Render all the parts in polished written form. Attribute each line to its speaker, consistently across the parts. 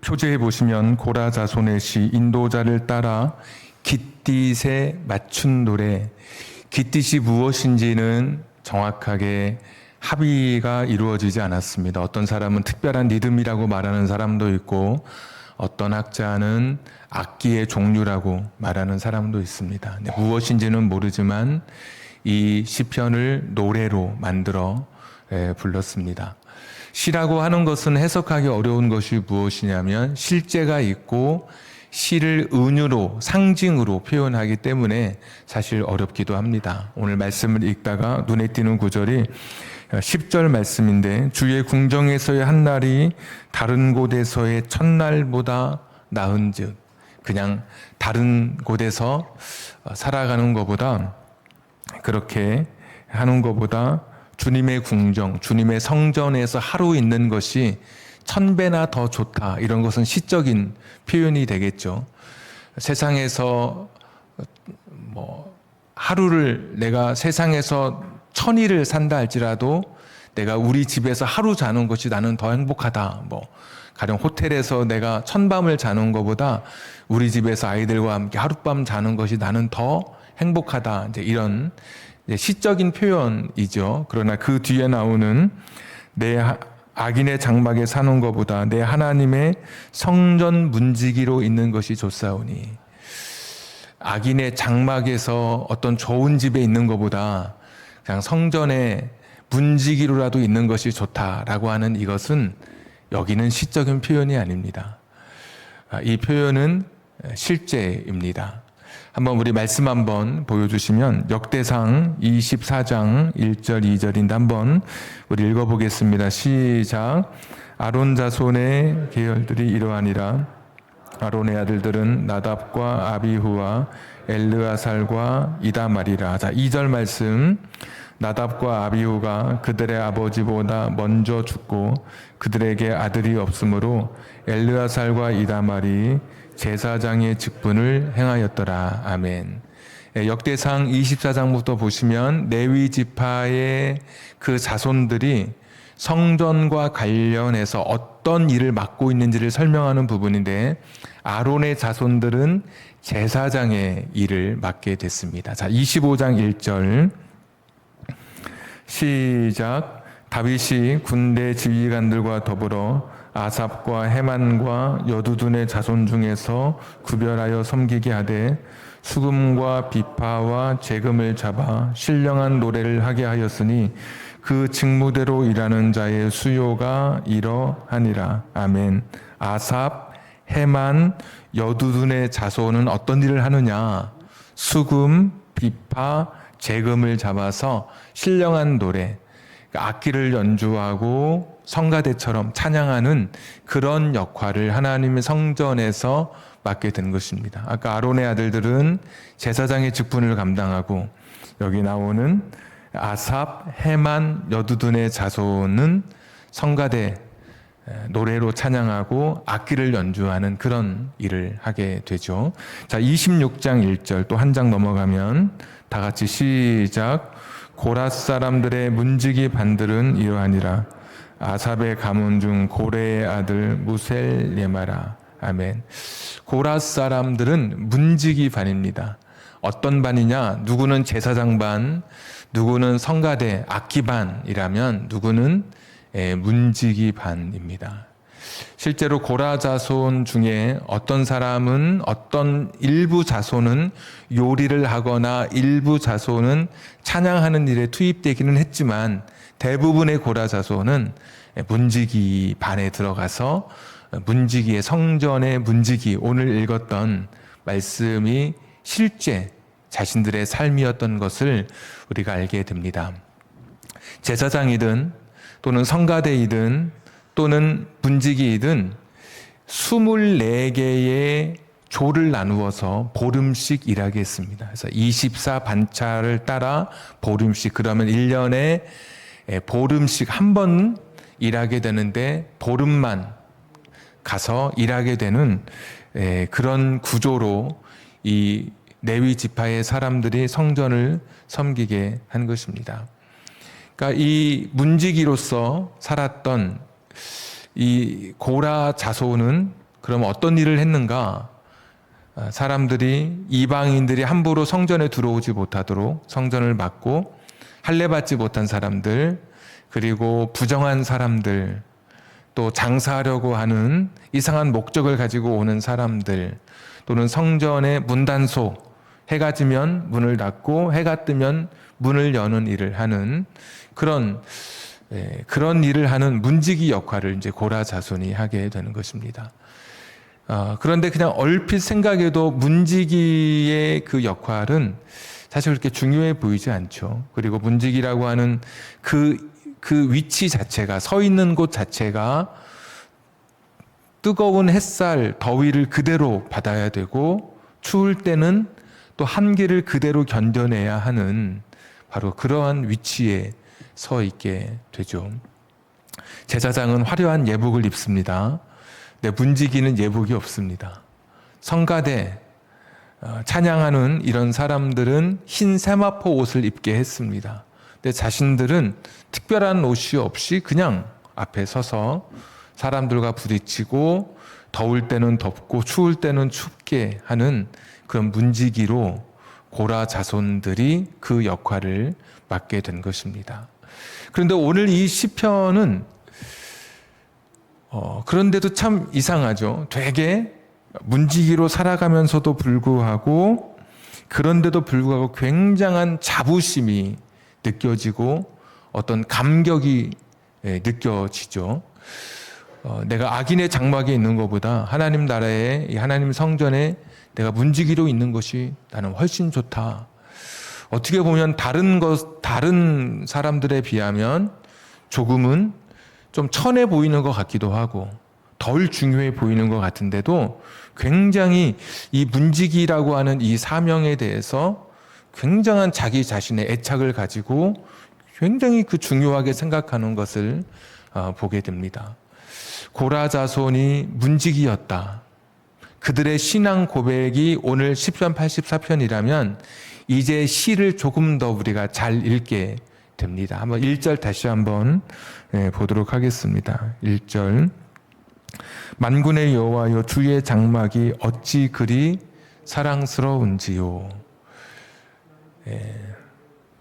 Speaker 1: 표제에 보시면 고라 자손의 시 인도자를 따라 깃딧에 맞춘 노래. 깃딧이 무엇인지는 정확하게 합의가 이루어지지 않았습니다. 어떤 사람은 특별한 리듬이라고 말하는 사람도 있고 어떤 학자는 악기의 종류라고 말하는 사람도 있습니다. 무엇인지는 모르지만 이 시편을 노래로 만들어 불렀습니다. 시라고 하는 것은 해석하기 어려운 것이 무엇이냐면 실제가 있고 시를 은유로 상징으로 표현하기 때문에 사실 어렵기도 합니다. 오늘 말씀을 읽다가 눈에 띄는 구절이 10절 말씀인데 주의 궁정에서의 한 날이 다른 곳에서의 첫날보다 나은즉, 그냥 다른 곳에서 살아가는 것보다, 그렇게 하는 것보다 주님의 궁정, 주님의 성전에서 하루 있는 것이 1000배나 더 좋다. 이런 것은 시적인 표현이 되겠죠. 세상에서 하루를 내가 세상에서 1000일을 산다 할지라도 내가 우리 집에서 하루 자는 것이 나는 더 행복하다. 가령 호텔에서 내가 1000밤을 자는 것보다 우리 집에서 아이들과 함께 하룻밤 자는 것이 나는 더 행복하다. 이제 이런 시적인 표현이죠. 그러나 그 뒤에 나오는 내 악인의 장막에 사는 것보다 내 하나님의 성전 문지기로 있는 것이 좋사오니, 악인의 장막에서 어떤 좋은 집에 있는 것보다 그냥 성전의 문지기로라도 있는 것이 좋다라고 하는 이것은 여기는 시적인 표현이 아닙니다. 이 표현은 실제입니다. 한번 우리 말씀 한번 보여주시면 역대상 24장 1절 2절인데 한번 우리 읽어보겠습니다. 시작. 아론 자손의 계열들이 이러하니라. 아론의 아들들은 나답과 아비후와 엘르아살과 이다말이라. 자, 2절 말씀. 나답과 아비후가 그들의 아버지보다 먼저 죽고 그들에게 아들이 없으므로 엘르아살과 이다말이 제사장의 직분을 행하였더라. 아멘. 역대상 24장부터 보시면 레위 지파의 그 자손들이 성전과 관련해서 어떤 일을 맡고 있는지를 설명하는 부분인데, 아론의 자손들은 제사장의 일을 맡게 됐습니다. 자, 25장 1절 시작. 다윗이 군대 지휘관들과 더불어 아삽과 헤만과 여두둔의 자손 중에서 구별하여 섬기게 하되 수금과 비파와 재금을 잡아 신령한 노래를 하게 하였으니 그 직무대로 일하는 자의 수요가 이러하니라. 아멘. 아삽, 헤만, 여두둔의 자손은 어떤 일을 하느냐? 수금, 비파, 재금을 잡아서 신령한 노래, 악기를 연주하고 성가대처럼 찬양하는 그런 역할을 하나님의 성전에서 맡게 된 것입니다. 아까 아론의 아들들은 제사장의 직분을 감당하고, 여기 나오는 아삽, 헤만, 여두둔의 자손은 성가대 노래로 찬양하고 악기를 연주하는 그런 일을 하게 되죠. 자, 26장 1절 또 한 장 넘어가면 다 같이 시작. 고라 사람들의 문지기 반들은 이러하니라. 아삽의 가문 중 고레의 아들 무셀예마라. 아멘. 고라 사람들은 문지기 반입니다. 어떤 반이냐? 누구는 제사장 반, 누구는 성가대 악기 반이라면 누구는 문지기 반입니다. 실제로 고라 자손 중에 어떤 사람은, 어떤 일부 자손은 요리를 하거나 일부 자손은 찬양하는 일에 투입되기는 했지만 대부분의 고라 자손은 문지기 반에 들어가서 문지기의 성전의 문지기, 오늘 읽었던 말씀이 실제 자신들의 삶이었던 것을 우리가 알게 됩니다. 제사장이든 또는 성가대이든 또는 문지기이든 24개의 조를 나누어서 보름씩 일하게 했습니다. 그래서 24반차를 따라 보름씩, 그러면 1년에 보름씩 한 번 일하게 되는데 보름만 가서 일하게 되는 그런 구조로 이 레위 지파의 사람들이 성전을 섬기게 한 것입니다. 그러니까 이 문지기로서 살았던 이 고라 자손은 그럼 어떤 일을 했는가? 사람들이 이방인들이 함부로 성전에 들어오지 못하도록 성전을 막고 할례 받지 못한 사람들, 그리고 부정한 사람들, 또 장사하려고 하는 이상한 목적을 가지고 오는 사람들, 또는 성전의 문단속, 해가 지면 문을 닫고 해가 뜨면 문을 여는 일을 하는 그런 일을 하는 문지기 역할을 이제 고라 자손이 하게 되는 것입니다. 그런데 그냥 얼핏 생각해도 문지기의 그 역할은 사실 그렇게 중요해 보이지 않죠. 그리고 문지기라고 하는 그 위치 자체가, 서 있는 곳 자체가 뜨거운 햇살, 더위를 그대로 받아야 되고 추울 때는 또 한기를 그대로 견뎌내야 하는 바로 그러한 위치에 서 있게 되죠. 제사장은 화려한 예복을 입습니다. 문지기는 예복이 없습니다. 성가대, 찬양하는 이런 사람들은 흰 세마포 옷을 입게 했습니다. 근데 자신들은 특별한 옷이 없이 그냥 앞에 서서 사람들과 부딪히고 더울 때는 덥고 추울 때는 춥게 하는 그런 문지기로 고라 자손들이 그 역할을 맡게 된 것입니다. 그런데 오늘 이 시편은 그런데도 참 이상하죠. 되게 문지기로 살아가면서도 불구하고, 그런데도 불구하고 굉장한 자부심이 느껴지고 어떤 감격이 느껴지죠. 내가 악인의 장막에 있는 것보다 하나님 나라에, 이 하나님 성전에 내가 문지기로 있는 것이 나는 훨씬 좋다. 어떻게 보면 다른 사람들에 비하면 조금은 좀 천해 보이는 것 같기도 하고 덜 중요해 보이는 것 같은데도 굉장히 이 문지기라고 하는 이 사명에 대해서 굉장한 자기 자신의 애착을 가지고 굉장히 그 중요하게 생각하는 것을 보게 됩니다. 고라 자손이 문지기였다. 그들의 신앙 고백이 오늘 시편 84편이라면 이제 시를 조금 더 우리가 잘 읽게 됩니다. 한번 1절 다시 한번 보도록 하겠습니다. 1절. 만군의 여호와여, 주의 장막이 어찌 그리 사랑스러운지요.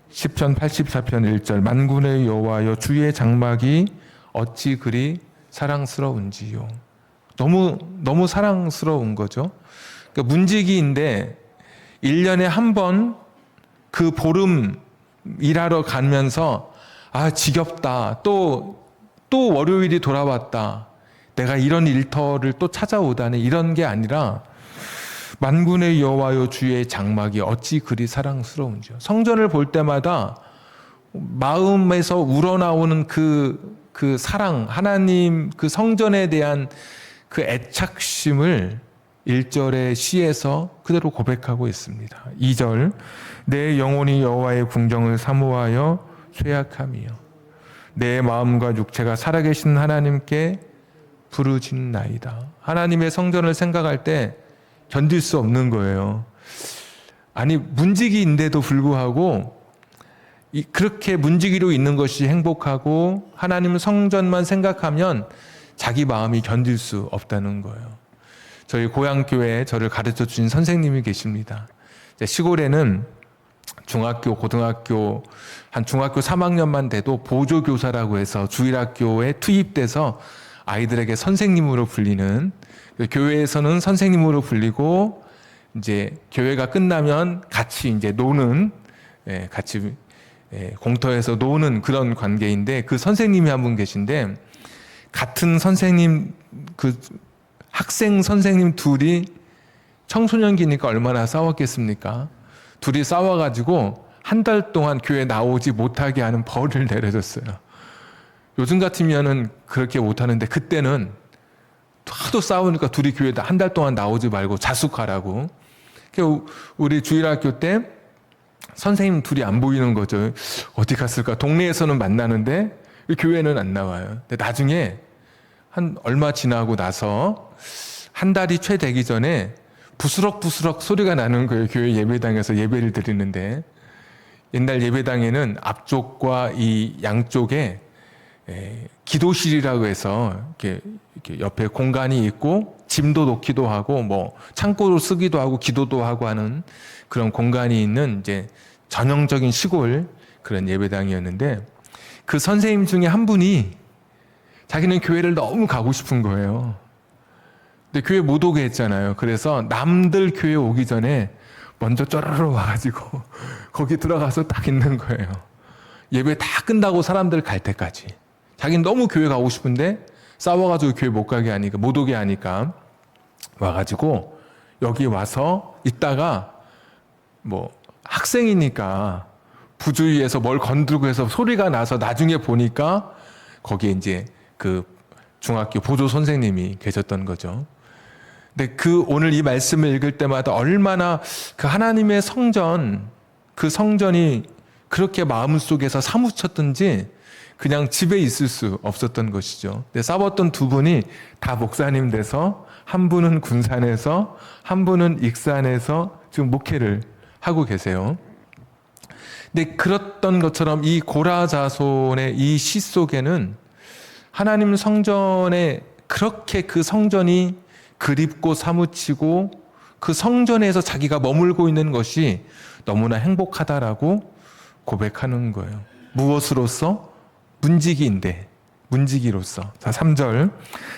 Speaker 1: 시편 84편 1절. 만군의 여호와여, 주의 장막이 어찌 그리 사랑스러운지요. 너무 사랑스러운 거죠. 그러니까 문지기인데 1년에 한 번 그 보름 일하러 가면서 지겹다. 또 월요일이 돌아왔다. 내가 이런 일터를 또 찾아오다니, 이런 게 아니라 만군의 여호와여, 주의 장막이 어찌 그리 사랑스러운지요. 성전을 볼 때마다 마음에서 우러나오는 그 사랑, 하나님 그 성전에 대한 그 애착심을 1절의 시에서 그대로 고백하고 있습니다. 2절. 내 영혼이 여호와의 궁정을 사모하여 쇠약함이요, 내 마음과 육체가 살아계신 하나님께 부르짖나이다. 하나님의 성전을 생각할 때 견딜 수 없는 거예요. 아니, 문지기인데도 불구하고 그렇게 문지기로 있는 것이 행복하고 하나님 성전만 생각하면 자기 마음이 견딜 수 없다는 거예요. 저희 고향교회에 저를 가르쳐 주신 선생님이 계십니다. 시골에는 중학교, 고등학교, 한 중학교 3학년만 돼도 보조교사라고 해서 주일학교에 투입돼서 아이들에게 선생님으로 불리는, 교회에서는 선생님으로 불리고 이제 교회가 끝나면 같이 이제 노는, 같이 공터에서 노는 그런 관계인데, 그 선생님이 한 분 계신데, 같은 선생님, 그 학생 선생님 둘이 청소년기니까 얼마나 싸웠겠습니까? 둘이 싸워가지고 한 달 동안 교회 나오지 못하게 하는 벌을 내려줬어요. 요즘 같으면은 그렇게 못하는데 그때는 하도 싸우니까 둘이 교회 한 달 동안 나오지 말고 자숙하라고. 우리 주일학교 때 선생님 둘이 안 보이는 거죠. 어디 갔을까? 동네에서는 만나는데 교회는 안 나와요. 근데 나중에 한 얼마 지나고 나서 한 달이 채 되기 전에 부스럭부스럭 소리가 나는 거예요. 교회 예배당에서 예배를 드리는데, 옛날 예배당에는 앞쪽과 이 양쪽에 기도실이라고 해서 이렇게 옆에 공간이 있고 짐도 놓기도 하고 뭐 창고로 쓰기도 하고 기도도 하고 하는 그런 공간이 있는 이제 전형적인 시골 그런 예배당이었는데, 그 선생님 중에 한 분이 자기는 교회를 너무 가고 싶은 거예요. 근데 교회 못 오게 했잖아요. 그래서 남들 교회 오기 전에 먼저 쪼르르 와가지고 거기 들어가서 딱 있는 거예요. 예배 다 끝나고 사람들 갈 때까지. 자기는 너무 교회 가고 싶은데 싸워가지고 교회 못 가게 하니까, 못 오게 하니까 와가지고 여기 와서 있다가 뭐 학생이니까 부주의해서 뭘 건들고 해서 소리가 나서 나중에 보니까 거기에 이제 그 중학교 보조 선생님이 계셨던 거죠. 근데 그 오늘 이 말씀을 읽을 때마다 얼마나 그 하나님의 성전, 그 성전이 그렇게 마음속에서 사무쳤던지 그냥 집에 있을 수 없었던 것이죠. 근데 싸웠던 두 분이 다 목사님 돼서, 한 분은 군산에서, 한 분은 익산에서 지금 목회를 하고 계세요. 근데 그랬던 것처럼 이 고라자손의 이 시 속에는 하나님 성전에 그렇게 그 성전이 그립고 사무치고 그 성전에서 자기가 머물고 있는 것이 너무나 행복하다라고 고백하는 거예요. 무엇으로서? 문지기로서. 자, 3절.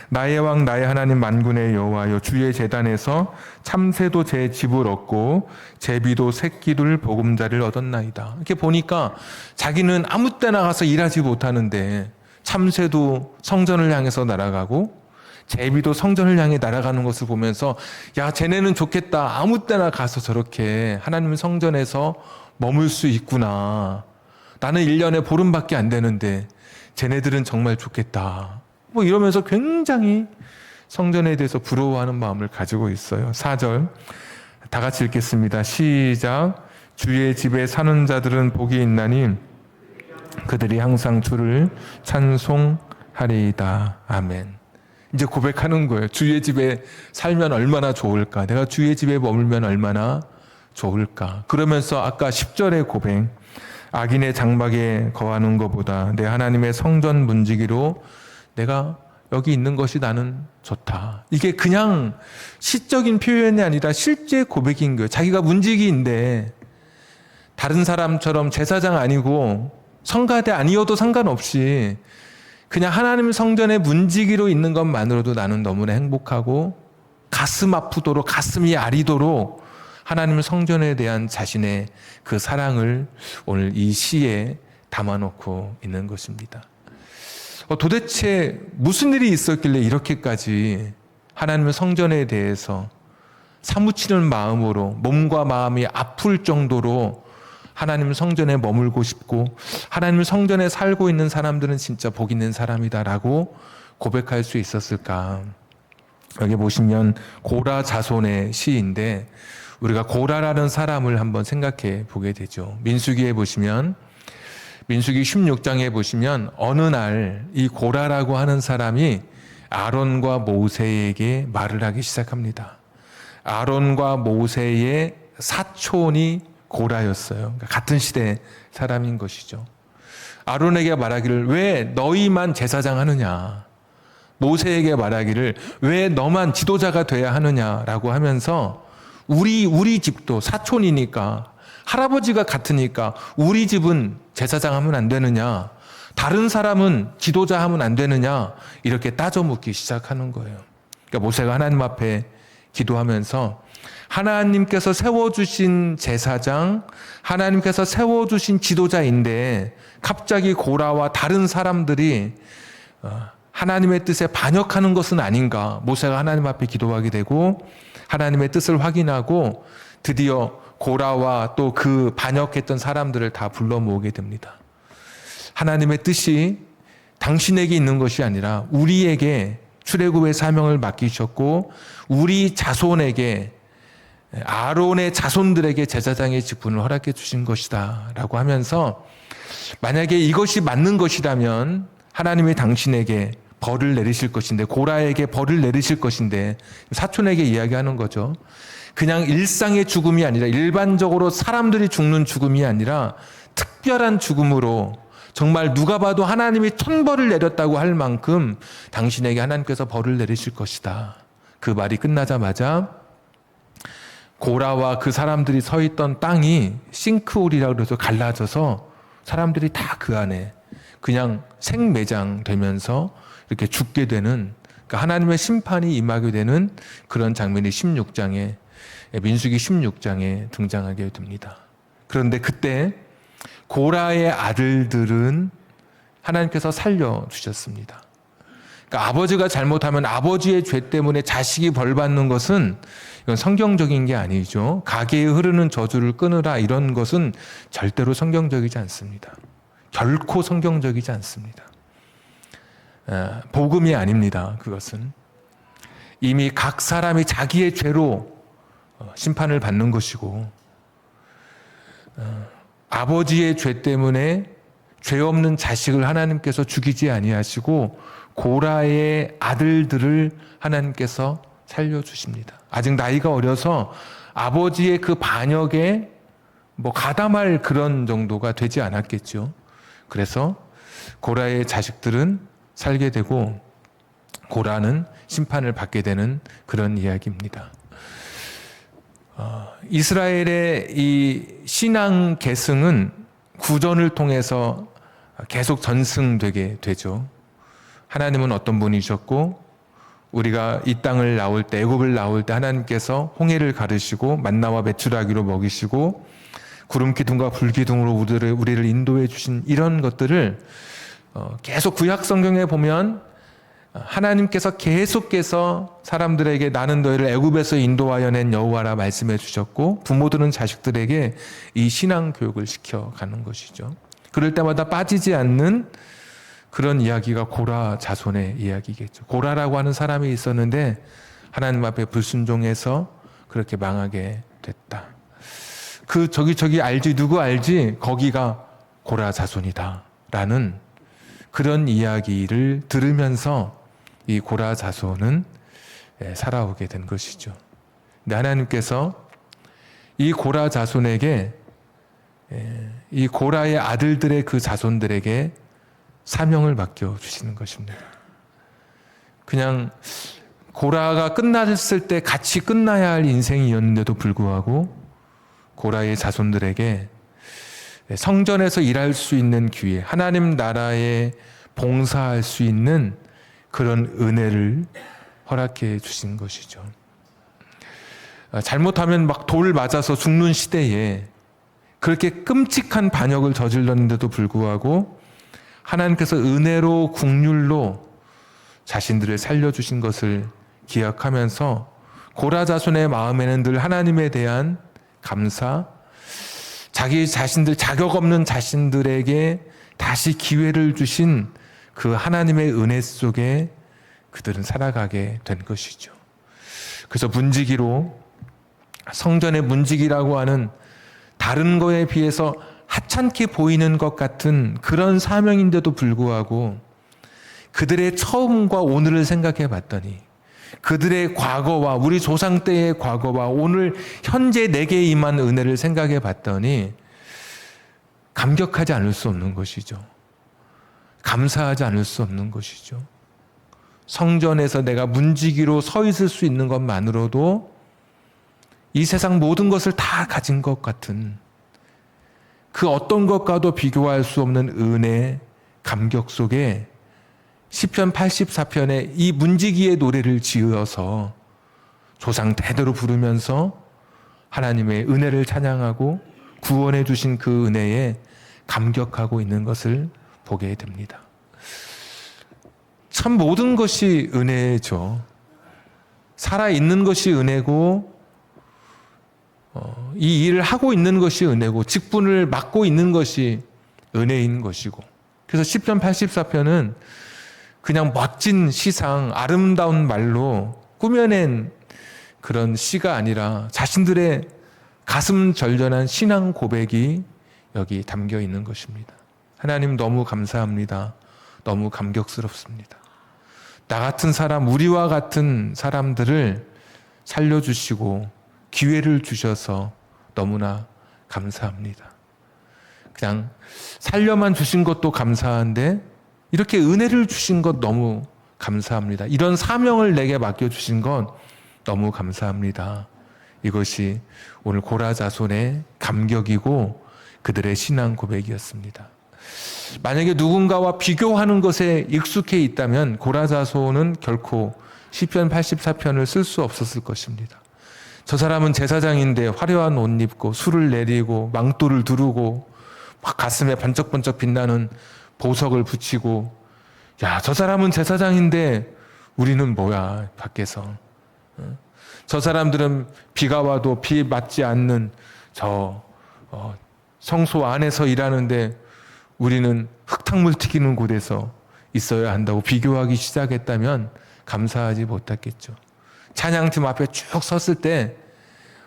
Speaker 1: 나의 왕 나의 하나님 만군의 여호와여, 주의 제단에서 참새도 제 집을 얻고 제비도 새끼를 보금자리를 얻었나이다. 이렇게 보니까 자기는 아무 때나 가서 일하지 못하는데 참새도 성전을 향해서 날아가고 제비도 성전을 향해 날아가는 것을 보면서, 야, 쟤네는 좋겠다. 아무 때나 가서 저렇게 하나님 성전에서 머물 수 있구나. 나는 1년에 보름밖에 안 되는데 쟤네들은 정말 좋겠다. 뭐 이러면서 굉장히 성전에 대해서 부러워하는 마음을 가지고 있어요. 4절 다 같이 읽겠습니다. 시작. 주의 집에 사는 자들은 복이 있나니 그들이 항상 주를 찬송하리이다. 아멘. 이제 고백하는 거예요. 주의 집에 살면 얼마나 좋을까? 내가 주의 집에 머물면 얼마나 좋을까? 그러면서 아까 10절의 고백, 악인의 장막에 거하는 것보다 내 하나님의 성전 문지기로 내가 여기 있는 것이 나는 좋다. 이게 그냥 시적인 표현이 아니라 실제 고백인 거예요. 자기가 문지기인데 다른 사람처럼 제사장 아니고 성가대 아니어도 상관없이 그냥 하나님 성전의 문지기로 있는 것만으로도 나는 너무나 행복하고 가슴 아프도록, 가슴이 아리도록 하나님 성전에 대한 자신의 그 사랑을 오늘 이 시에 담아놓고 있는 것입니다. 도대체 무슨 일이 있었길래 이렇게까지 하나님의 성전에 대해서 사무치는 마음으로 몸과 마음이 아플 정도로 하나님 성전에 머물고 싶고 하나님 성전에 살고 있는 사람들은 진짜 복 있는 사람이다라고 고백할 수 있었을까? 여기 보시면 고라 자손의 시인데 우리가 고라라는 사람을 한번 생각해 보게 되죠. 민수기에 보시면, 민수기 16장에 보시면 어느 날 이 고라라고 하는 사람이 아론과 모세에게 말을 하기 시작합니다. 아론과 모세의 사촌이 고라였어요. 그러니까 같은 시대 사람인 것이죠. 아론에게 말하기를 왜 너희만 제사장 하느냐, 모세에게 말하기를 왜 너만 지도자가 돼야 하느냐라고 하면서 우리 집도 사촌이니까, 할아버지가 같으니까 우리 집은 제사장 하면 안 되느냐, 다른 사람은 지도자 하면 안 되느냐, 이렇게 따져 묻기 시작하는 거예요. 그러니까 모세가 하나님 앞에 기도하면서 하나님께서 세워주신 제사장, 하나님께서 세워주신 지도자인데 갑자기 고라와 다른 사람들이 하나님의 뜻에 반역하는 것은 아닌가. 모세가 하나님 앞에 기도하게 되고 하나님의 뜻을 확인하고 드디어 고라와 또 그 반역했던 사람들을 다 불러 모으게 됩니다. 하나님의 뜻이 당신에게 있는 것이 아니라 우리에게 출애굽의 사명을 맡기셨고 우리 자손에게, 아론의 자손들에게 제사장의 직분을 허락해 주신 것이다 라고 하면서, 만약에 이것이 맞는 것이라면 하나님이 당신에게 벌을 내리실 것인데, 고라에게 벌을 내리실 것인데, 사촌에게 이야기하는 거죠. 그냥 일상의 죽음이 아니라, 일반적으로 사람들이 죽는 죽음이 아니라 특별한 죽음으로 정말 누가 봐도 하나님이 천벌을 내렸다고 할 만큼 당신에게 하나님께서 벌을 내리실 것이다. 그 말이 끝나자마자 고라와 그 사람들이 서 있던 땅이 싱크홀이라고 해서 갈라져서 사람들이 다 그 안에 그냥 생매장 되면서 이렇게 죽게 되는, 그러니까 하나님의 심판이 임하게 되는 그런 장면이 민수기 16장에 등장하게 됩니다. 그런데 그때 고라의 아들들은 하나님께서 살려주셨습니다. 그러니까 아버지가 잘못하면 아버지의 죄 때문에 자식이 벌받는 것은 이건 성경적인 게 아니죠. 가계에 흐르는 저주를 끊으라 이런 것은 절대로 성경적이지 않습니다. 결코 성경적이지 않습니다. 복음이 아닙니다. 그것은 이미 각 사람이 자기의 죄로 심판을 받는 것이고, 아버지의 죄 때문에 죄 없는 자식을 하나님께서 죽이지 아니하시고 고라의 아들들을 하나님께서 살려주십니다. 아직 나이가 어려서 아버지의 그 반역에 가담할 그런 정도가 되지 않았겠죠. 그래서 고라의 자식들은 살게 되고 고라는 심판을 받게 되는 그런 이야기입니다. 이스라엘의 이 신앙 계승은 구전을 통해서 계속 전승되게 되죠. 하나님은 어떤 분이셨고, 우리가 이 땅을 나올 때, 애굽을 나올 때 하나님께서 홍해를 가르시고 만나와 메추라기로 먹이시고 구름 기둥과 불 기둥으로 우리를 인도해 주신 이런 것들을 계속 구약 성경에 보면 하나님께서 계속해서 사람들에게 나는 너희를 애굽에서 인도하여 낸 여호와라 말씀해 주셨고, 부모들은 자식들에게 이 신앙 교육을 시켜가는 것이죠. 그럴 때마다 빠지지 않는 그런 이야기가 고라 자손의 이야기겠죠. 고라라고 하는 사람이 있었는데 하나님 앞에 불순종해서 그렇게 망하게 됐다. 저기 알지, 누구 알지? 거기가 고라 자손이다 라는 그런 이야기를 들으면서 이 고라 자손은 살아오게 된 것이죠. 근데 하나님께서 이 고라 자손에게, 이 고라의 아들들의 그 자손들에게 사명을 맡겨주시는 것입니다. 그냥 고라가 끝났을 때 같이 끝나야 할 인생이었는데도 불구하고 고라의 자손들에게 성전에서 일할 수 있는 기회, 하나님 나라에 봉사할 수 있는 그런 은혜를 허락해 주신 것이죠. 잘못하면 돌 맞아서 죽는 시대에 그렇게 끔찍한 반역을 저질렀는데도 불구하고 하나님께서 은혜로 긍휼로 자신들을 살려주신 것을 기억하면서 고라 자손의 마음에는 늘 하나님에 대한 감사, 자기 자신들, 자격 없는 자신들에게 다시 기회를 주신 그 하나님의 은혜 속에 그들은 살아가게 된 것이죠. 그래서 문지기로, 성전의 문지기라고 하는 다른 거에 비해서 하찮게 보이는 것 같은 그런 사명인데도 불구하고 그들의 처음과 오늘을 생각해 봤더니, 그들의 과거와 우리 조상 때의 과거와 오늘 현재 내게 임한 은혜를 생각해 봤더니 감격하지 않을 수 없는 것이죠. 감사하지 않을 수 없는 것이죠. 성전에서 내가 문지기로 서 있을 수 있는 것만으로도 이 세상 모든 것을 다 가진 것 같은 그 어떤 것과도 비교할 수 없는 은혜, 감격 속에 시편 84편에 이 문지기의 노래를 지어서 조상 대대로 부르면서 하나님의 은혜를 찬양하고 구원해 주신 그 은혜에 감격하고 있는 것을 보게 됩니다. 참 모든 것이 은혜죠. 살아있는 것이 은혜고, 이 일을 하고 있는 것이 은혜고, 직분을 맡고 있는 것이 은혜인 것이고, 그래서 시편 84편은 그냥 멋진 시상, 아름다운 말로 꾸며낸 그런 시가 아니라 자신들의 가슴 절절한 신앙 고백이 여기 담겨 있는 것입니다. 하나님 너무 감사합니다. 너무 감격스럽습니다. 나 같은 사람, 우리와 같은 사람들을 살려주시고 기회를 주셔서 너무나 감사합니다. 그냥 살려만 주신 것도 감사한데 이렇게 은혜를 주신 것 너무 감사합니다. 이런 사명을 내게 맡겨주신 건 너무 감사합니다. 이것이 오늘 고라자손의 감격이고 그들의 신앙 고백이었습니다. 만약에 누군가와 비교하는 것에 익숙해 있다면 고라자손은 결코 시편 84편을 쓸 수 없었을 것입니다. 저 사람은 제사장인데 화려한 옷 입고 술을 내리고 망토를 두르고 막 가슴에 번쩍번쩍 빛나는 보석을 붙이고, 야, 저 사람은 제사장인데 우리는 뭐야 밖에서. 저 사람들은 비가 와도 비 맞지 않는 성소 안에서 일하는데 우리는 흙탕물 튀기는 곳에서 있어야 한다고 비교하기 시작했다면 감사하지 못했겠죠. 찬양팀 앞에 쭉 섰을 때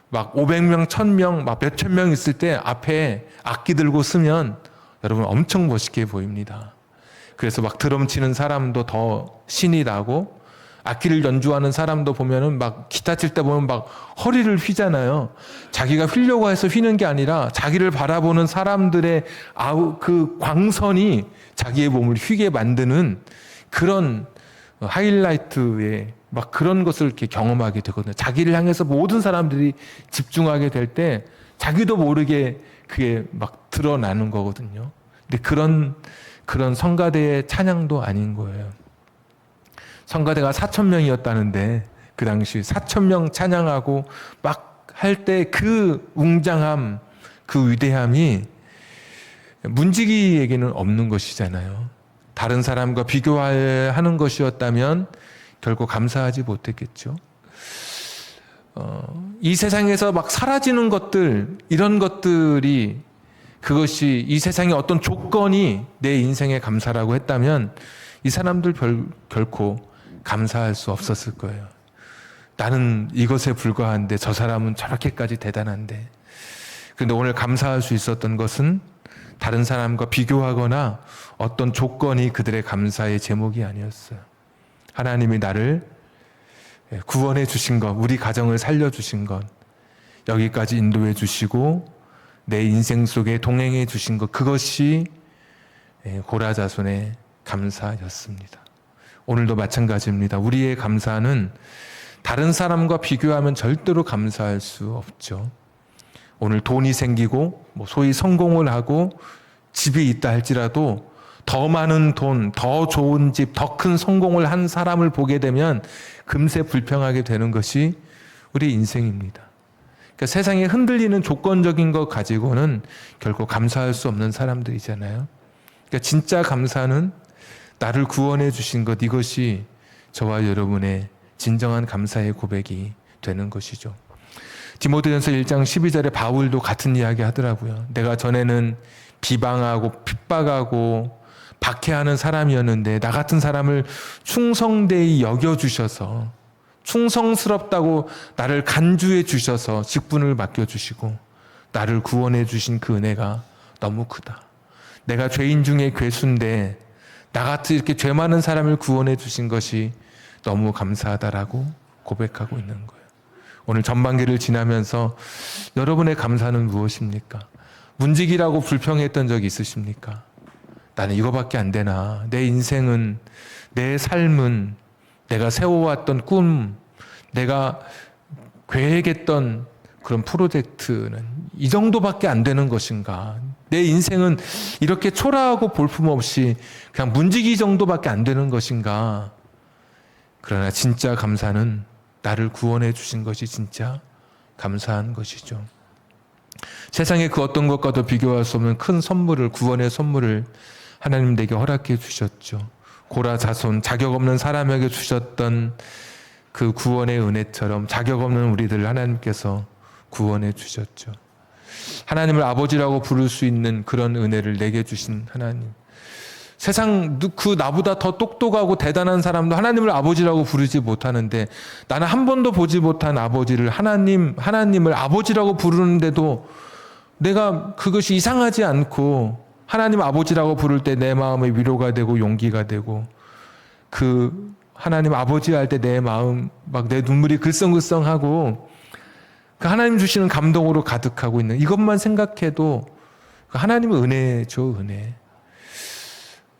Speaker 1: 막 500명, 1000명, 막 몇천 명 있을 때 앞에 악기 들고 쓰면 여러분 엄청 멋있게 보입니다. 그래서 막 드럼 치는 사람도 더 신이 나고 악기를 연주하는 사람도 보면은 막 기타 칠 때 보면 막 허리를 휘잖아요. 자기가 휘려고 해서 휘는 게 아니라 자기를 바라보는 사람들의 그 광선이 자기의 몸을 휘게 만드는 그런 하이라이트에 막 그런 것을 이렇게 경험하게 되거든요. 자기를 향해서 모든 사람들이 집중하게 될 때 자기도 모르게 그게 막 드러나는 거거든요. 근데 그런 성가대의 찬양도 아닌 거예요. 성가대가 4,000명이었다는데 그 당시 4,000명 찬양하고 막 할 때 그 웅장함, 그 위대함이 문지기에게는 없는 것이잖아요. 다른 사람과 비교하는 것이었다면 결코 감사하지 못했겠죠. 이 세상에서 막 사라지는 것들, 이런 것들이 그것이 이 세상의 어떤 조건이 내 인생의 감사라고 했다면 이 사람들 결코 감사할 수 없었을 거예요. 나는 이것에 불과한데 저 사람은 저렇게까지 대단한데. 그런데 오늘 감사할 수 있었던 것은 다른 사람과 비교하거나 어떤 조건이 그들의 감사의 제목이 아니었어요. 하나님이 나를 구원해 주신 것, 우리 가정을 살려주신 것, 여기까지 인도해 주시고 내 인생 속에 동행해 주신 것, 그것이 고라자손의 감사였습니다. 오늘도 마찬가지입니다. 우리의 감사는 다른 사람과 비교하면 절대로 감사할 수 없죠. 오늘 돈이 생기고 소위 성공을 하고 집이 있다 할지라도 더 많은 돈, 더 좋은 집, 더 큰 성공을 한 사람을 보게 되면 금세 불평하게 되는 것이 우리 인생입니다. 그러니까 세상에 흔들리는 조건적인 것 가지고는 결코 감사할 수 없는 사람들이잖아요. 그러니까 진짜 감사는 나를 구원해 주신 것, 이것이 저와 여러분의 진정한 감사의 고백이 되는 것이죠. 디모데전서 1장 12절에 바울도 같은 이야기 하더라고요. 내가 전에는 비방하고 핍박하고 박해하는 사람이었는데 나 같은 사람을 충성되이 여겨주셔서, 충성스럽다고 나를 간주해 주셔서 직분을 맡겨주시고 나를 구원해 주신 그 은혜가 너무 크다. 내가 죄인 중에 괴수인데 나같이 이렇게 죄 많은 사람을 구원해 주신 것이 너무 감사하다라고 고백하고 있는 거예요. 오늘 전반기를 지나면서 여러분의 감사는 무엇입니까? 문지기라고 불평했던 적이 있으십니까? 나는 이거밖에 안 되나? 내 인생은, 내 삶은, 내가 세워왔던 꿈, 내가 계획했던 그런 프로젝트는 이 정도밖에 안 되는 것인가? 내 인생은 이렇게 초라하고 볼품없이 그냥 문지기 정도밖에 안 되는 것인가? 그러나 진짜 감사는 나를 구원해 주신 것이 진짜 감사한 것이죠. 세상의 그 어떤 것과도 비교할 수 없는 큰 선물을, 구원의 선물을 하나님 내게 허락해 주셨죠. 고라 자손, 자격 없는 사람에게 주셨던 그 구원의 은혜처럼 자격 없는 우리들을 하나님께서 구원해 주셨죠. 하나님을 아버지라고 부를 수 있는 그런 은혜를 내게 주신 하나님. 세상 그 나보다 더 똑똑하고 대단한 사람도 하나님을 아버지라고 부르지 못하는데, 나는 한 번도 보지 못한 아버지를 하나님을 아버지라고 부르는데도 내가 그것이 이상하지 않고 하나님 아버지라고 부를 때 내 마음에 위로가 되고 용기가 되고, 그 하나님 아버지 할 때 내 마음 막 내 눈물이 글썽글썽하고 그 하나님 주시는 감동으로 가득하고 있는, 이것만 생각해도 하나님은 은혜죠, 은혜.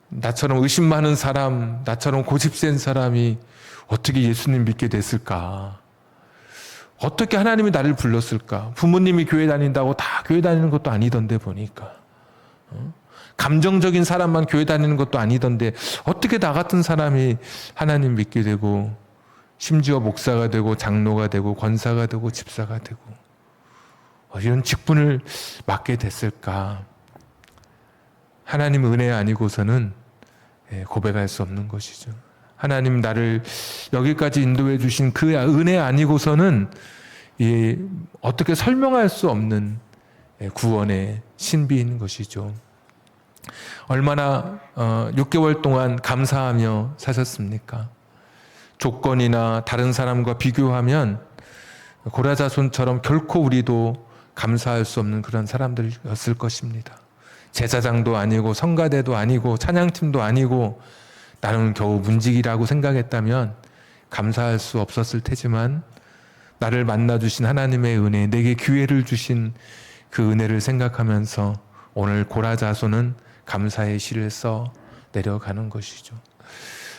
Speaker 1: 나처럼 의심 많은 사람, 나처럼 고집센 사람이 어떻게 예수님 믿게 됐을까? 어떻게 하나님이 나를 불렀을까? 부모님이 교회 다닌다고 다 교회 다니는 것도 아니던데 보니까. 감정적인 사람만 교회 다니는 것도 아니던데 어떻게 나 같은 사람이 하나님 믿게 되고 심지어 목사가 되고 장로가 되고 권사가 되고 집사가 되고 이런 직분을 맡게 됐을까? 하나님 은혜 아니고서는 고백할 수 없는 것이죠. 하나님 나를 여기까지 인도해 주신 그 은혜 아니고서는 어떻게 설명할 수 없는 구원의 신비인 것이죠. 얼마나 6개월 동안 감사하며 사셨습니까? 조건이나 다른 사람과 비교하면 고라자손처럼 결코 우리도 감사할 수 없는 그런 사람들이었을 것입니다. 제사장도 아니고 성가대도 아니고 찬양팀도 아니고 나는 겨우 문지기라고 생각했다면 감사할 수 없었을 테지만 나를 만나주신 하나님의 은혜, 내게 기회를 주신 그 은혜를 생각하면서 오늘 고라자손은 감사의 시를 써 내려가는 것이죠.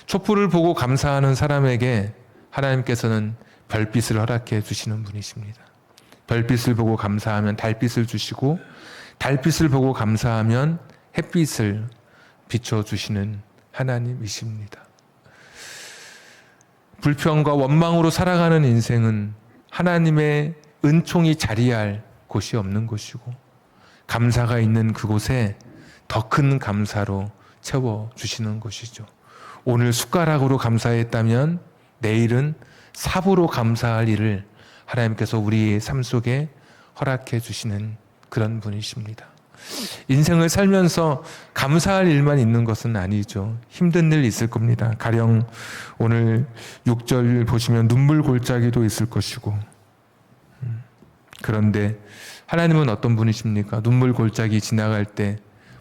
Speaker 1: 촛불을 보고 감사하는 사람에게 하나님께서는 별빛을 허락해 주시는 분이십니다. 별빛을 보고 감사하면 달빛을 주시고 달빛을 보고 감사하면 햇빛을 비춰주시는 하나님이십니다. 불평과 원망으로 살아가는 인생은 하나님의 은총이 자리할 곳이 없는 곳이고 감사가 있는 그곳에 더 큰 감사로 채워주시는 것이죠. 오늘 숟가락으로 감사했다면 내일은 삽으로 감사할 일을 하나님께서 우리의 삶 속에 허락해 주시는 그런 분이십니다. 인생을 살면서 감사할 일만 있는 것은 아니죠. 힘든 일 있을 겁니다. 가령 오늘 6절 보시면 눈물 골짜기도 있을 것이고 그런데 하나님은 어떤 분이십니까? 눈물 골짜기 지나갈 때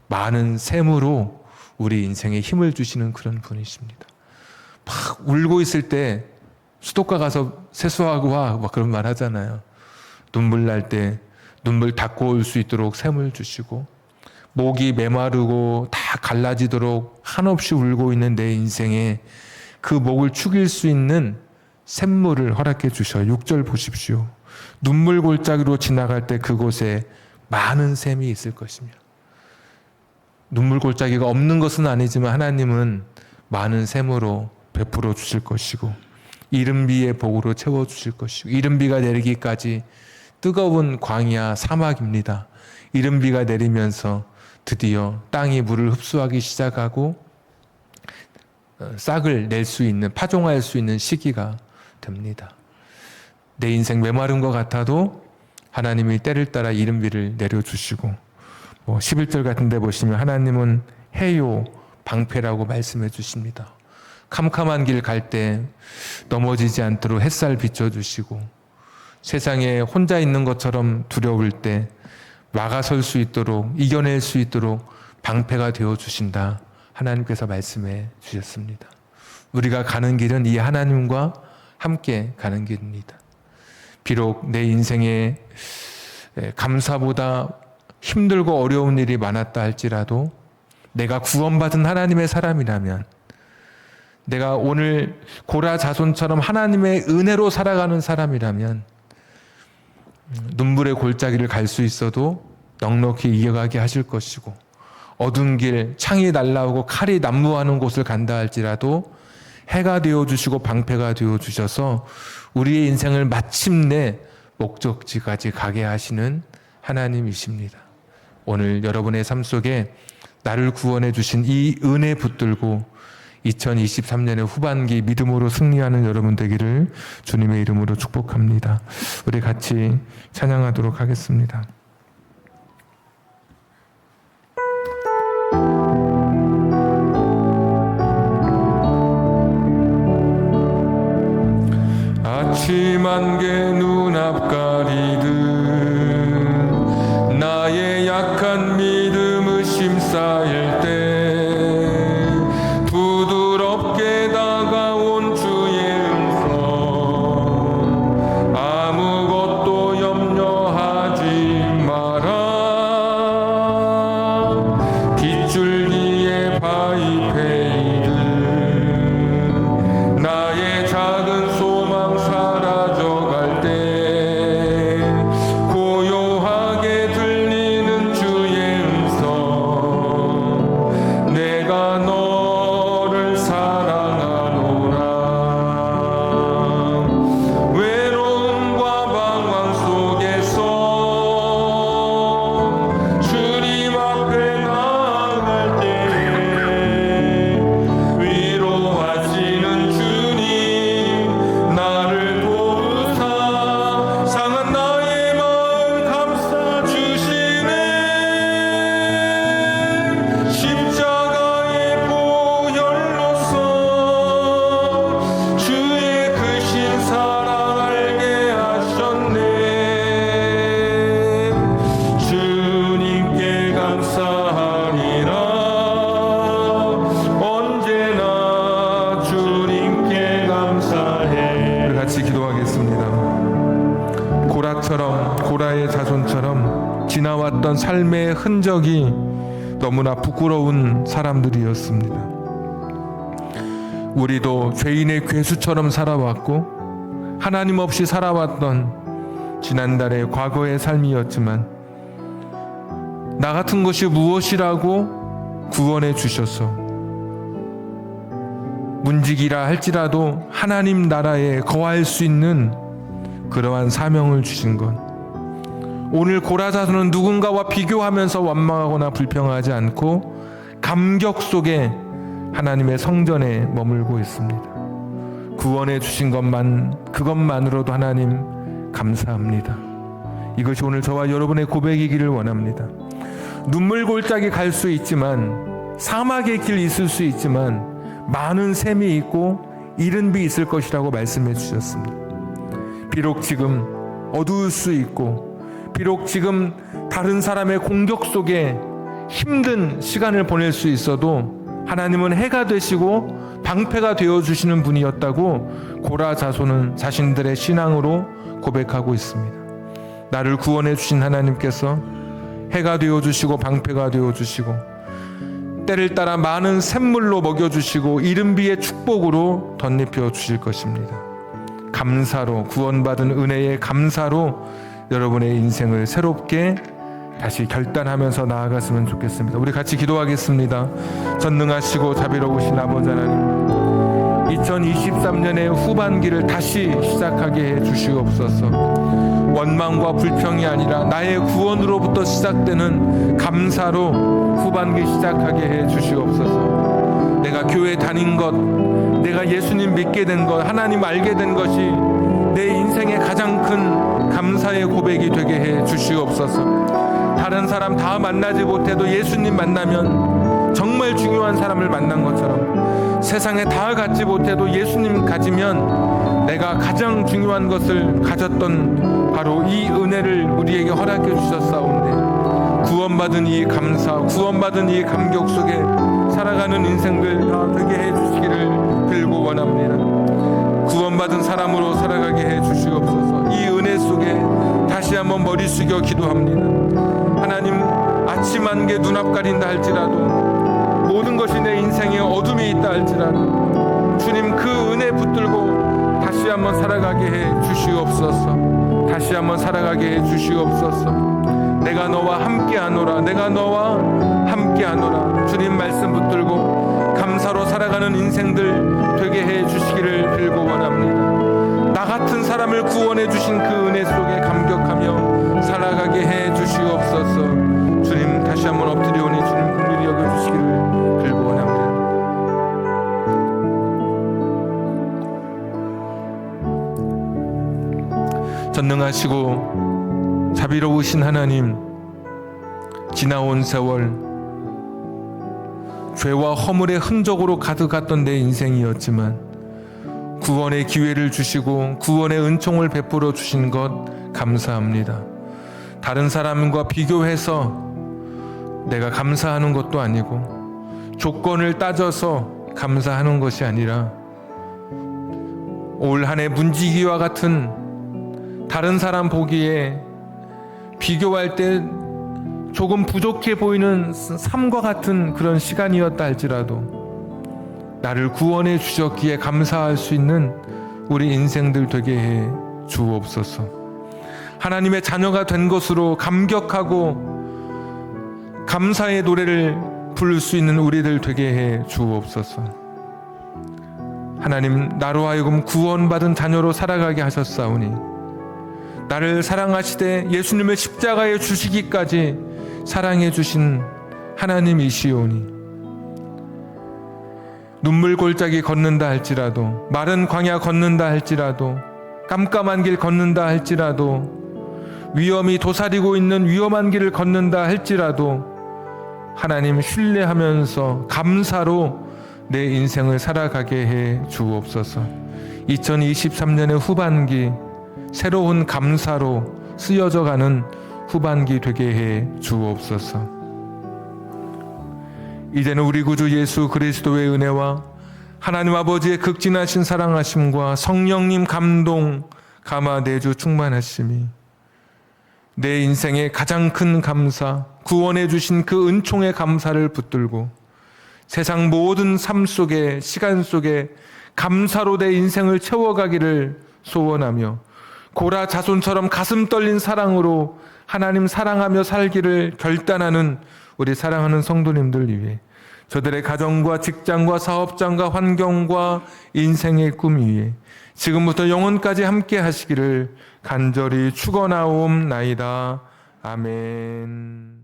Speaker 1: 많은 샘으로 우리 인생에 힘을 주시는 그런 분이십니다. 막 울고 있을 때 수도가 가서 세수하고 와 막 그런 말 하잖아요. 눈물 날 때 눈물 닦고 올 수 있도록 샘을 주시고 목이 메마르고 다 갈라지도록 한없이 울고 있는 내 인생에 그 목을 축일 수 있는 샘물을 허락해 주셔요. 6절 보십시오. 눈물 골짜기로 지나갈 때 그곳에 많은 샘이 있을 것이며 눈물 골짜기가 없는 것은 아니지만 하나님은 많은 샘으로 베풀어 주실 것이고 이른비의 복으로 채워주실 것이고 이른비가 내리기까지 뜨거운 광야 사막입니다. 이른비가 내리면서 드디어 땅이 물을 흡수하기 시작하고 싹을 낼 수 있는 파종할 수 있는 시기가 됩니다. 내 인생 메마른 것 같아도 하나님이 때를 따라 이른비를 내려주시고 11절 같은 데 보시면 하나님은 해요 방패라고 말씀해 주십니다. 캄캄한 길 갈 때 넘어지지 않도록 햇살 비춰주시고 세상에 혼자 있는 것처럼 두려울 때 막아설 수 있도록 이겨낼 수 있도록 방패가 되어주신다. 하나님께서 말씀해 주셨습니다. 우리가 가는 길은 이 하나님과 함께 가는 길입니다. 비록 내 인생에 감사보다 힘들고 어려운 일이 많았다 할지라도 내가 구원받은 하나님의 사람이라면 내가 오늘 고라 자손처럼 하나님의 은혜로 살아가는 사람이라면 눈물의 골짜기를 갈 수 있어도 넉넉히 이어가게 하실 것이고 어두운 길 창이 날라오고 칼이 난무하는 곳을 간다 할지라도 해가 되어주시고 방패가 되어주셔서 우리의 인생을 마침내 목적지까지 가게 하시는 하나님이십니다. 오늘 여러분의 삶 속에 나를 구원해 주신 이 은혜 붙들고 2023년의 후반기 믿음으로 승리하는 여러분 되기를 주님의 이름으로 축복합니다. 우리 같이 찬양하도록 하겠습니다. 아침 안개 눈앞 가리듯 나의 약한 믿음 의심 쌓일 때 부드럽게 다가온 주의 음성 아무것도 염려하지 마라 기도하겠습니다. 고라의 자손처럼 지나왔던 삶의 흔적이 너무나 부끄러운 사람들이었습니다. 우리도 죄인의 괴수처럼 살아왔고 하나님 없이 살아왔던 지난달의 과거의 삶이었지만 나 같은 것이 무엇이라고 구원해 주셔서 문지기라 할지라도 하나님 나라에 거할 수 있는 그러한 사명을 주신 것, 오늘 고라 자손은 누군가와 비교하면서 원망하거나 불평하지 않고 감격 속에 하나님의 성전에 머물고 있습니다. 구원해 주신 그것만으로도 하나님 감사합니다. 이것이 오늘 저와 여러분의 고백이기를 원합니다. 눈물 골짜기 갈 수 있지만, 사막의 길 있을 수 있지만 많은 샘이 있고 이른 비 있을 것이라고 말씀해 주셨습니다. 비록 지금 어두울 수 있고, 비록 지금 다른 사람의 공격 속에 힘든 시간을 보낼 수 있어도 하나님은 해가 되시고 방패가 되어주시는 분이었다고 고라 자손은 자신들의 신앙으로 고백하고 있습니다. 나를 구원해 주신 하나님께서 해가 되어주시고 방패가 되어주시고 때를 따라 많은 샘물로 먹여주시고 이른 비의 축복으로 덧입혀 주실 것입니다. 감사로, 구원받은 은혜의 감사로 여러분의 인생을 새롭게 다시 결단하면서 나아갔으면 좋겠습니다. 우리 같이 기도하겠습니다. 전능하시고 자비로우신 아버지 하나님, 2023년의 후반기를 다시 시작하게 해 주시옵소서. 원망과 불평이 아니라 나의 구원으로부터 시작되는 감사로 후반기 시작하게 해 주시옵소서. 내가 교회 다닌 것, 내가 예수님 믿게 된 것, 하나님 알게 된 것이 내 인생의 가장 큰 감사의 고백이 되게 해 주시옵소서. 다른 사람 다 만나지 못해도 예수님 만나면 정말 중요한 사람을 만난 것처럼, 세상에 다 갖지 못해도 예수님 가지면 내가 가장 중요한 것을 가졌던 바로 이 은혜를 우리에게 허락해 주셨사온데, 구원받은 이 감사, 구원받은 이 감격 속에 살아가는 인생들 다 되게 해 주시기를 빌고 원합니다. 구원받은 사람으로 살아가게 해 주시옵소서. 이 은혜 속에 다시 한번 머리 숙여 기도합니다. 하나님, 아침 안개 눈앞 가린다 할지라도, 모든 것이 내 인생에 어둠이 있다 할지라도 주님 그 은혜 붙들고 다시 한번 살아가게 해 주시옵소서. 다시 한번 살아가게 해 주시옵소서. 내가 너와 함께하노라, 내가 너와 함께하노라. 주님 말씀 붙들고 감사로 살아가는 인생들 되게 해 주시기를 빌고 원합니다. 나 같은 사람을 구원해 주신 그 은혜 속에 감격하며 살아가게 해 주시옵소서. 주님, 다시 한번 엎드리오니 주님 긍휼히 여겨 주시기를 빌고 원합니다. 전능하시고 자비로우신 하나님, 지나온 세월 죄와 허물의 흔적으로 가득했던 내 인생이었지만 구원의 기회를 주시고 구원의 은총을 베풀어 주신 것 감사합니다. 다른 사람과 비교해서 내가 감사하는 것도 아니고 조건을 따져서 감사하는 것이 아니라 올 한 해 문지기와 같은 다른 사람 보기에 비교할 때 조금 부족해 보이는 삶과 같은 그런 시간이었다 할지라도 나를 구원해 주셨기에 감사할 수 있는 우리 인생들 되게 해 주옵소서. 하나님의 자녀가 된 것으로 감격하고 감사의 노래를 부를 수 있는 우리들 되게 해 주옵소서. 하나님, 나로 하여금 구원받은 자녀로 살아가게 하셨사오니 나를 사랑하시되 예수님의 십자가에 주시기까지 사랑해 주신 하나님이시오니 눈물 골짜기 걷는다 할지라도, 마른 광야 걷는다 할지라도, 깜깜한 길 걷는다 할지라도, 위험이 도사리고 있는 위험한 길을 걷는다 할지라도 하나님 신뢰하면서 감사로 내 인생을 살아가게 해 주옵소서. 2023년의 후반기 새로운 감사로 쓰여져 가는 후반기 되게 해 주옵소서. 이제는 우리 구주 예수 그리스도의 은혜와 하나님 아버지의 극진하신 사랑하심과 성령님 감동 가마 내주 충만하심이 내 인생의 가장 큰 감사, 구원해 주신 그 은총의 감사를 붙들고 세상 모든 삶 속에, 시간 속에 감사로 내 인생을 채워가기를 소원하며 고라 자손처럼 가슴 떨린 사랑으로 하나님 사랑하며 살기를 결단하는 우리 사랑하는 성도님들 위해 저들의 가정과 직장과 사업장과 환경과 인생의 꿈 위에 지금부터 영원까지 함께 하시기를 간절히 축원하옵나이다. 아멘.